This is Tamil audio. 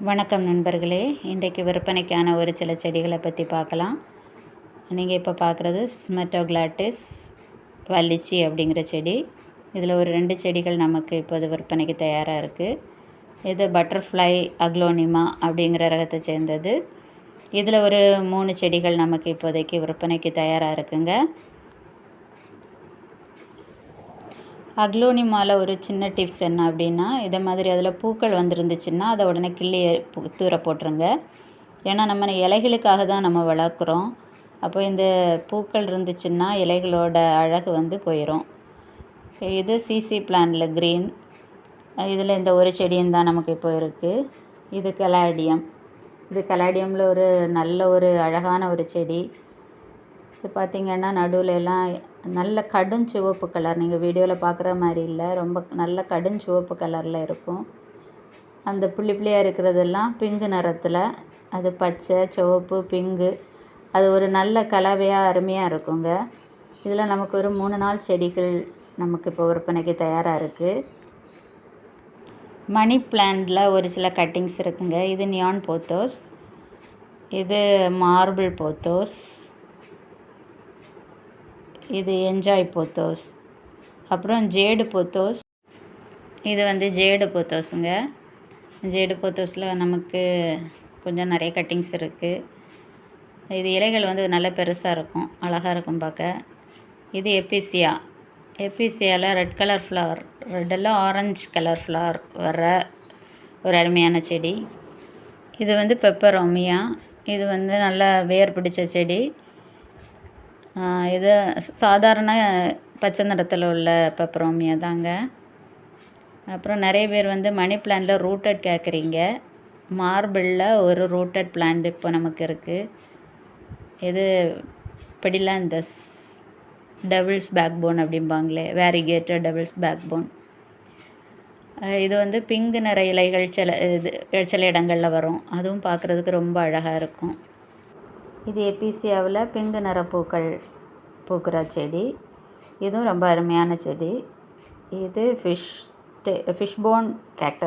வணக்கம் நண்பர்களே. இன்றைக்கு விற்பனைக்கான ஒரு சில செடிகளை பற்றி பார்க்கலாம். நீங்கள் இப்போ பார்க்குறது ஸ்மெட்டோக்ளாட்டிஸ் வள்ளிச்சி அப்படிங்கிற செடி. இதில் ஒரு 2 செடிகள் நமக்கு இப்போது விற்பனைக்கு தயாராக இருக்குது. இது பட்டர்ஃப்ளை அக்லோனிமா அப்படிங்கிற ரகத்தை சேர்ந்தது. இதில் ஒரு 3 செடிகள் நமக்கு இப்போதைக்கு விற்பனைக்கு தயாராக இருக்குங்க. அக்லோனிமாவில் ஒரு சின்ன டிப்ஸ் என்ன அப்படின்னா, இதை மாதிரி அதில் பூக்கள் வந்துருந்துச்சுன்னா அதை உடனே கிள்ளி தூர போட்டுருங்க. ஏன்னா நம்ம இலைகளுக்காக தான் நம்ம வளர்க்குறோம். அப்போ இந்த பூக்கள் இருந்துச்சுன்னா இலைகளோட அழகு வந்து போயிடும். இது சிசி பிளான்ல க்ரீன். இதில் இந்த ஒரு செடியும் தான் நமக்கு இப்போ இருக்குது. இது கலாடியம். இது கலாடியமில் ஒரு நல்ல ஒரு அழகான ஒரு செடி. இது பார்த்திங்கன்னா நடுவில் எல்லாம் நல்ல கடுஞ்சிவப்பு கலர், நீங்கள் வீடியோவில் பார்க்குற மாதிரி இல்லை, ரொம்ப நல்ல கடுஞ்சிவப்பு கலரில் இருக்கும். அந்த புள்ளி புள்ளியாக இருக்கிறதெல்லாம் பிங்கு நிறத்தில், அது பச்சை, சிவப்பு, பிங்கு, அது ஒரு நல்ல கலவையாக அருமையாக இருக்குங்க. இதில் நமக்கு ஒரு 3-4 செடிகள் நமக்கு இப்போ விற்பனைக்கு தயாராக இருக்குது. மணி பிளான்ட்டில் ஒரு சில கட்டிங்ஸ் இருக்குங்க. இது நியான் போத்தோஸ், இது மார்பிள் போத்தோஸ், இது என்ஜாய் போத்தோஸ், அப்புறம் ஜேடு போத்தோஸ். இது வந்து ஜேடு போத்தோஸுங்க. ஜேடு போத்தோஸில் நமக்கு கொஞ்சம் நிறைய கட்டிங்ஸ் இருக்குது. இது இலைகள் வந்து நல்ல பெருசாக இருக்கும், அழகாக இருக்கும் பார்க்க. இது எபிசியா. எபிசியாவில் ரெட் கலர் ஃப்ளவர், ரெட்டெல்லாம் ஆரஞ்சு கலர் ஃப்ளவர் வர ஒரு அருமையான செடி. இது வந்து பெப்பரோமியா. இது வந்து நல்ல வேர் பிடிச்ச செடி. இது சாதாரண பச்சை நிறத்தில் உள்ள பெப்பரோமியா தாங்க. அப்புறம் நிறைய பேர் வந்து மணி பிளான்ட்டில் ரூட்டட் கேட்குறீங்க. மார்பிளில் ஒரு ரூட்டட் பிளான்ட் இப்போ நமக்கு இருக்குது. இது பெடிலாந்தஸ் டெவில்ஸ் பேக் போன் அப்படிம்பாங்களே, வேரிகேட்டட் டெவில்ஸ் பேக் போன். இது வந்து பிங்க் நிற இலைகள் சில இடங்களில் வரும். அதுவும் பார்க்குறதுக்கு ரொம்ப அழகாக இருக்கும். இது எபிசியாவில் பிங்க் நிற பூக்கள் பூக்கிற செடி. இதுவும் ரொம்ப அருமையான செடி. இது ஃபிஷ் போன் கேக்டஸ்.